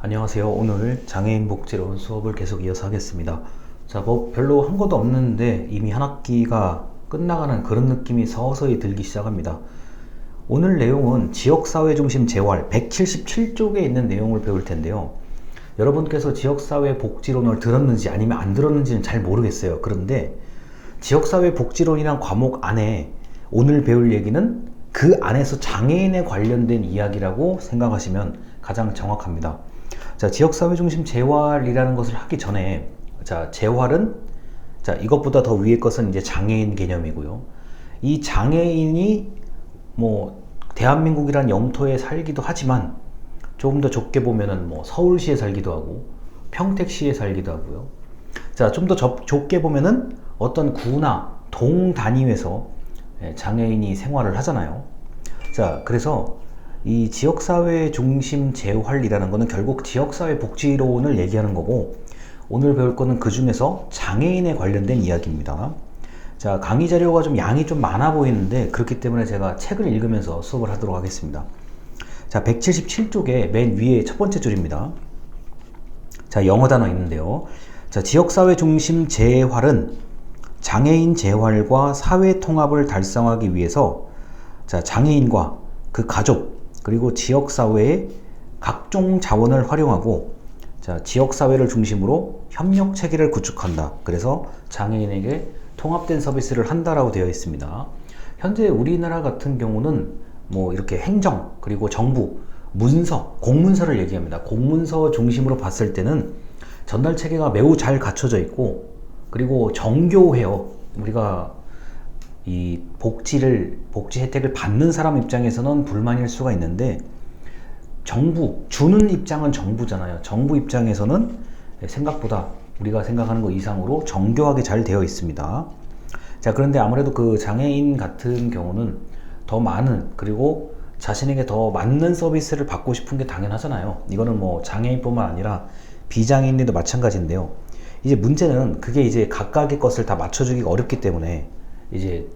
안녕하세요. 오늘 장애인 복지론 수업을 계속 이어서 하겠습니다. 자, 뭐 별로 한 것도 없는데 이미 한 학기가 끝나가는 그런 느낌이 서서히 들기 시작합니다. 오늘 내용은 지역사회 중심 재활 177쪽에 있는 내용을 배울 텐데요. 여러분께서 지역사회 복지론을 들었는지 아니면 안 들었는지는 잘 모르겠어요. 그런데 지역사회 복지론이란 과목 안에 오늘 배울 얘기는 그 안에서 장애인에 관련된 이야기라고 생각하시면 가장 정확합니다. 자, 지역사회 중심 재활이라는 것을 하기 전에, 자, 재활은, 자, 이것보다 더 위의 것은 이제 장애인 개념이고요. 이 장애인이 뭐, 대한민국이란 영토에 살기도 하지만, 조금 더 좁게 보면은 뭐, 서울시에 살기도 하고, 평택시에 살기도 하고요. 자, 좀 더 좁게 보면은 어떤 구나 동 단위에서 장애인이 생활을 하잖아요. 자, 그래서 이 지역사회 중심 재활이라는 것은 결국 지역사회 복지론을 얘기하는 거고, 오늘 배울 거는 그 중에서 장애인에 관련된 이야기입니다. 자, 강의 자료가 좀 양이 좀 많아 보이는데 그렇기 때문에 제가 책을 읽으면서 수업을 하도록 하겠습니다. 자, 177쪽에 맨 위에 첫 번째 줄입니다. 자, 영어 단어 있는데요. 자, 지역사회 중심 재활은 장애인 재활과 사회 통합을 달성하기 위해서, 자, 장애인과 그 가족 그리고 지역사회의 각종 자원을 활용하고, 자, 지역사회를 중심으로 협력 체계를 구축한다. 그래서 장애인에게 통합된 서비스를 한다라고 되어 있습니다. 현재 우리나라 같은 경우는 뭐 이렇게 행정 그리고 정부 문서, 공문서를 얘기합니다. 공문서 중심으로 봤을 때는 전달 체계가 매우 잘 갖춰져 있고, 그리고 정교해요. 우리가 이 복지 혜택을 받는 사람 입장에서는 불만일 수가 있는데, 정부, 주는 입장은 정부잖아요. 정부 입장에서는 생각보다 우리가 생각하는 것 이상으로 정교하게 잘 되어 있습니다. 자, 그런데 아무래도 그 장애인 같은 경우는 더 많은, 그리고 자신에게 더 맞는 서비스를 받고 싶은 게 당연하잖아요. 이거는 뭐 장애인뿐만 아니라 비장애인들도 마찬가지인데요. 이제 문제는 그게 이제 각각의 것을 다 맞춰주기가 어렵기 때문에, 이제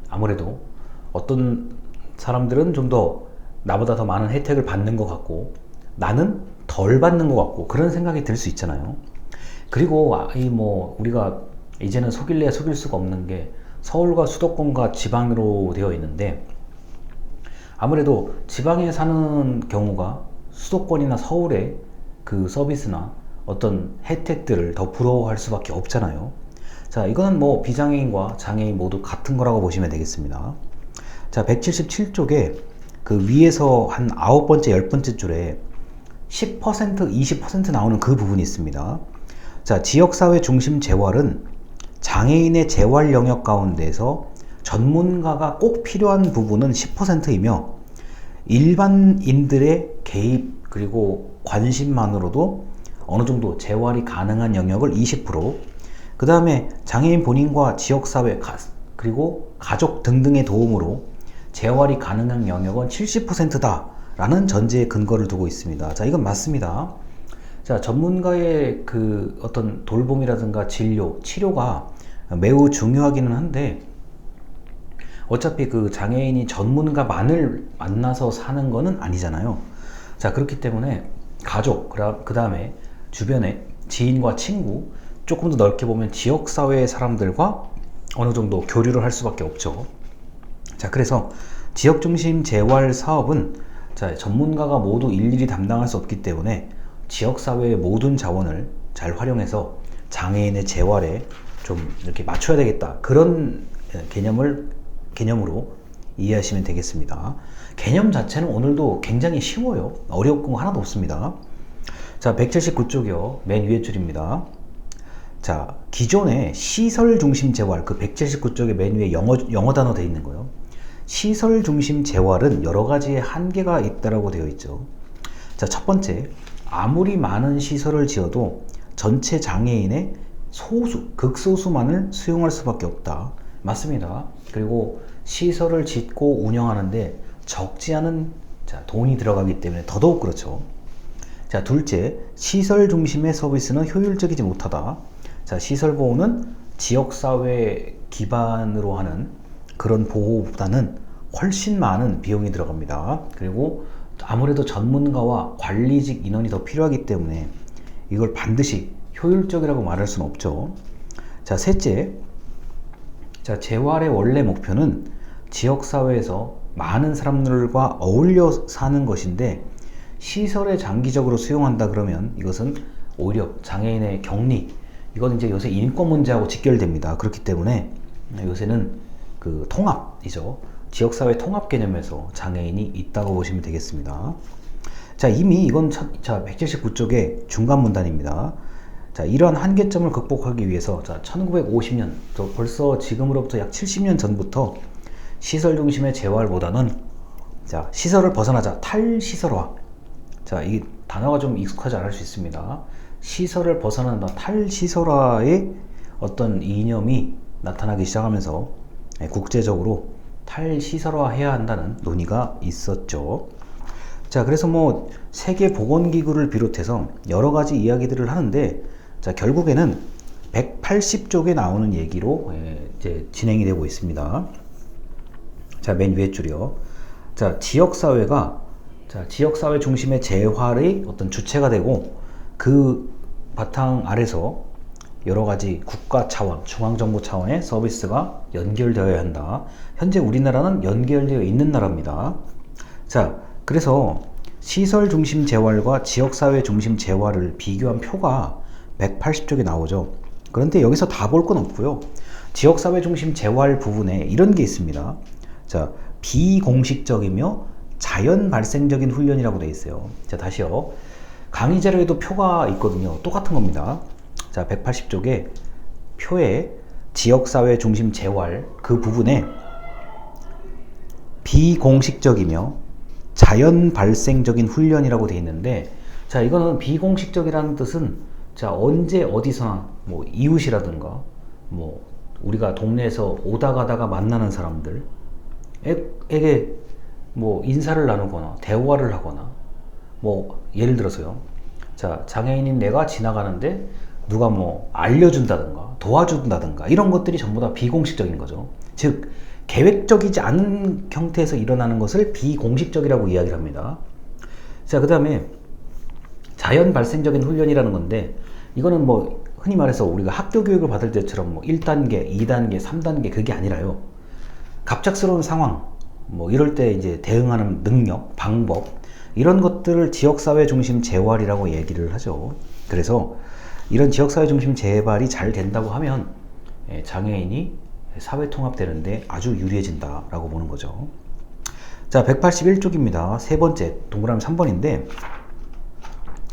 아무래도 어떤 사람들은 좀 더 나보다 더 많은 혜택을 받는 것 같고 나는 덜 받는 것 같고 그런 생각이 들 수 있잖아요. 그리고 이 뭐 우리가 이제는 속일래야 속일 수가 없는 게 서울과 수도권과 지방으로 되어 있는데, 아무래도 지방에 사는 경우가 수도권이나 서울의 그 서비스나 어떤 혜택들을 더 부러워할 수밖에 없잖아요. 자, 이거는 뭐 비장애인과 장애인 모두 같은 거라고 보시면 되겠습니다. 자, 177쪽에 그 위에서 한 9번째, 10번째 줄에 10%, 20% 나오는 그 부분이 있습니다. 자, 지역사회 중심 재활은 장애인의 재활 영역 가운데서 전문가가 꼭 필요한 부분은 10%이며 일반인들의 개입 그리고 관심만으로도 어느 정도 재활이 가능한 영역을 20%, 그 다음에 장애인 본인과 지역사회 그리고 가족 등등의 도움으로 재활이 가능한 영역은 70%다 라는 전제에 근거를 두고 있습니다. 자, 이건 맞습니다. 자, 전문가의 그 어떤 돌봄이라든가 진료, 치료가 매우 중요하기는 한데, 어차피 그 장애인이 전문가만을 만나서 사는 거는 아니잖아요. 자, 그렇기 때문에 가족, 그 다음에 주변에 지인과 친구, 조금 더 넓게 보면 지역사회의 사람들과 어느 정도 교류를 할 수밖에 없죠. 자, 그래서 지역중심 재활 사업은, 자, 전문가가 모두 일일이 담당할 수 없기 때문에 지역사회의 모든 자원을 잘 활용해서 장애인의 재활에 좀 이렇게 맞춰야 되겠다. 그런 개념으로 이해하시면 되겠습니다. 개념 자체는 오늘도 굉장히 쉬워요. 어려운 거 하나도 없습니다. 자, 179쪽이요. 맨 위에 줄입니다. 자, 기존의 시설 중심 재활, 그 179쪽에 맨 위에 영어 단어 되어 있는 거예요. 시설 중심 재활은 여러 가지의 한계가 있다라고 되어 있죠. 자, 첫 번째, 아무리 많은 시설을 지어도 전체 장애인의 극소수만을 수용할 수밖에 없다. 맞습니다. 그리고 시설을 짓고 운영하는데 적지 않은 돈이 들어가기 때문에 더더욱 그렇죠. 자, 둘째, 시설 중심의 서비스는 효율적이지 못하다. 자, 시설 보호는 지역사회 기반으로 하는 그런 보호보다는 훨씬 많은 비용이 들어갑니다. 그리고 아무래도 전문가와 관리직 인원이 더 필요하기 때문에 이걸 반드시 효율적이라고 말할 수는 없죠. 자, 셋째. 자, 재활의 원래 목표는 지역사회에서 많은 사람들과 어울려 사는 것인데, 시설에 장기적으로 수용한다 그러면 이것은 오히려 장애인의 격리, 이건 이제 요새 인권 문제하고 직결됩니다. 그렇기 때문에 요새는 그 통합이죠. 지역사회 통합 개념에서 장애인이 있다고 보시면 되겠습니다. 자, 이미 이건 179쪽의 중간 문단입니다. 자, 이러한 한계점을 극복하기 위해서 1950년, 벌써 지금으로부터 약 70년 전부터 시설 중심의 재활보다는 시설을 벗어나자, 탈시설화. 자, 이 단어가 좀 익숙하지 않을 수 있습니다. 시설을 벗어난다, 탈시설화의 어떤 이념이 나타나기 시작하면서 국제적으로 탈시설화 해야 한다는 논의가 있었죠. 자, 그래서 뭐 세계보건기구를 비롯해서 여러 가지 이야기들을 하는데, 자, 결국에는 180쪽에 나오는 얘기로 이제 진행이 되고 있습니다. 자, 맨 위에 줄이요. 자, 지역사회가 지역사회 중심의 재활의 어떤 주체가 되고, 그 바탕 아래서 여러 가지 국가 차원, 중앙정부 차원의 서비스가 연결되어야 한다. 현재 우리나라는 연결되어 있는 나라입니다. 자, 그래서 시설 중심 재활과 지역사회 중심 재활을 비교한 표가 180쪽에 나오죠. 그런데 여기서 다 볼 건 없고요. 지역사회 중심 재활 부분에 이런 게 있습니다. 자, 비공식적이며 자연 발생적인 훈련이라고 되어 있어요. 자, 다시요. 강의 자료에도 표가 있거든요. 똑같은 겁니다. 자, 180쪽에 표에 지역사회 중심 재활 그 부분에 비공식적이며 자연 발생적인 훈련이라고 되어 있는데, 자, 이거는 비공식적이라는 뜻은 언제 어디서나 뭐 이웃이라든가 뭐 우리가 동네에서 오다 가다가 만나는 사람들에게 뭐 인사를 나누거나 대화를 하거나, 뭐 예를 들어서요. 자, 장애인인 내가 지나가는데 누가 뭐 알려준다든가 도와준다든가 이런 것들이 전부 다 비공식적인 거죠. 즉 계획적이지 않은 형태에서 일어나는 것을 비공식적이라고 이야기를 합니다. 자, 그 다음에 자연 발생적인 훈련이라는 건데, 이거는 뭐 흔히 말해서 우리가 학교 교육을 받을 때처럼 뭐 1단계, 2단계, 3단계 그게 아니라요. 갑작스러운 상황, 뭐 이럴 때 이제 대응하는 능력, 방법, 이런 것들을 지역사회 중심 재활이라고 얘기를 하죠. 그래서 이런 지역사회 중심 재발이 잘 된다고 하면 장애인이 사회 통합되는데 아주 유리해진다라고 보는 거죠. 자, 181쪽입니다. 세 번째, 동그라미 3번인데,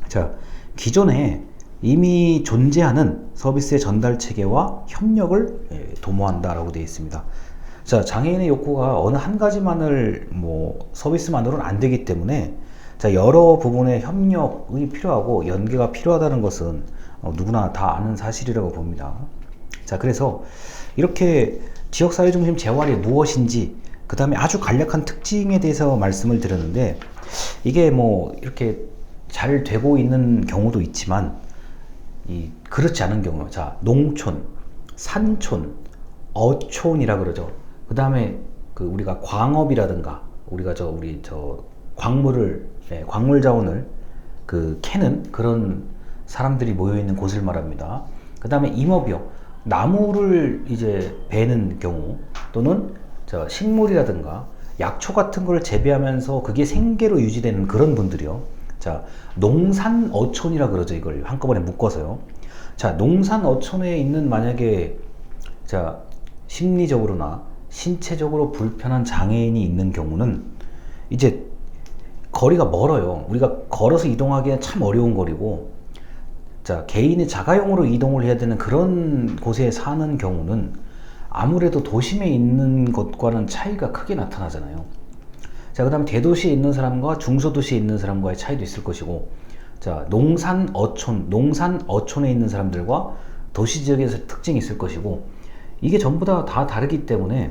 자, 기존에 이미 존재하는 서비스의 전달 체계와 협력을 도모한다라고 되어 있습니다. 자, 장애인의 욕구가 어느 한 가지만을 뭐 서비스만으로는 안 되기 때문에, 자, 여러 부분의 협력이 필요하고 연계가 필요하다는 것은 누구나 다 아는 사실이라고 봅니다. 자, 그래서 이렇게 지역사회 중심 재활이 무엇인지, 그 다음에 아주 간략한 특징에 대해서 말씀을 드렸는데, 이게 뭐 이렇게 잘 되고 있는 경우도 있지만 그렇지 않은 경우, 자, 농촌, 산촌, 어촌이라 그러죠. 그 다음에 우리가 광업이라든가 우리 광물 자원을 캐는 그런 사람들이 모여 있는 곳을 말합니다. 그 다음에 임업이요. 나무를 이제 베는 경우, 또는 식물이라든가 약초 같은 걸 재배하면서 그게 생계로 유지되는 그런 분들이요. 자, 농산 어촌이라 그러죠. 이걸 한꺼번에 묶어서요. 자, 농산 어촌에 있는 만약에 심리적으로나 신체적으로 불편한 장애인이 있는 경우는 이제 거리가 멀어요. 우리가 걸어서 이동하기엔 참 어려운 거리고, 자, 개인의 자가용으로 이동을 해야 되는 그런 곳에 사는 경우는 아무래도 도심에 있는 것과는 차이가 크게 나타나잖아요. 자, 그 다음 대도시에 있는 사람과 중소도시에 있는 사람과의 차이도 있을 것이고, 자, 농산 어촌에 있는 사람들과 도시 지역에서 특징이 있을 것이고, 이게 전부 다 다르기 때문에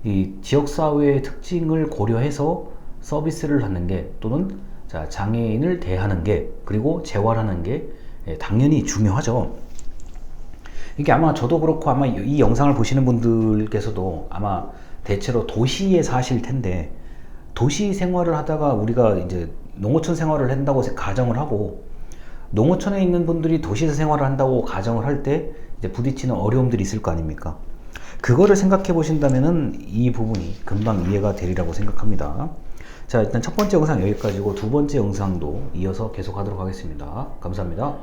이 지역사회의 특징을 고려해서 서비스를 하는 게, 또는 장애인을 대하는 게, 그리고 재활하는 게 당연히 중요하죠. 이게 아마 저도 그렇고 아마 이 영상을 보시는 분들께서도 아마 대체로 도시에 사실 텐데, 도시 생활을 하다가 우리가 이제 농어촌 생활을 한다고 가정을 하고, 농어촌에 있는 분들이 도시에서 생활을 한다고 가정을 할 때 이제 부딪히는 어려움들이 있을 거 아닙니까? 그거를 생각해 보신다면은 이 부분이 금방 이해가 되리라고 생각합니다. 자, 일단 첫 번째 영상 여기까지고 두 번째 영상도 이어서 계속 하도록 하겠습니다. 감사합니다.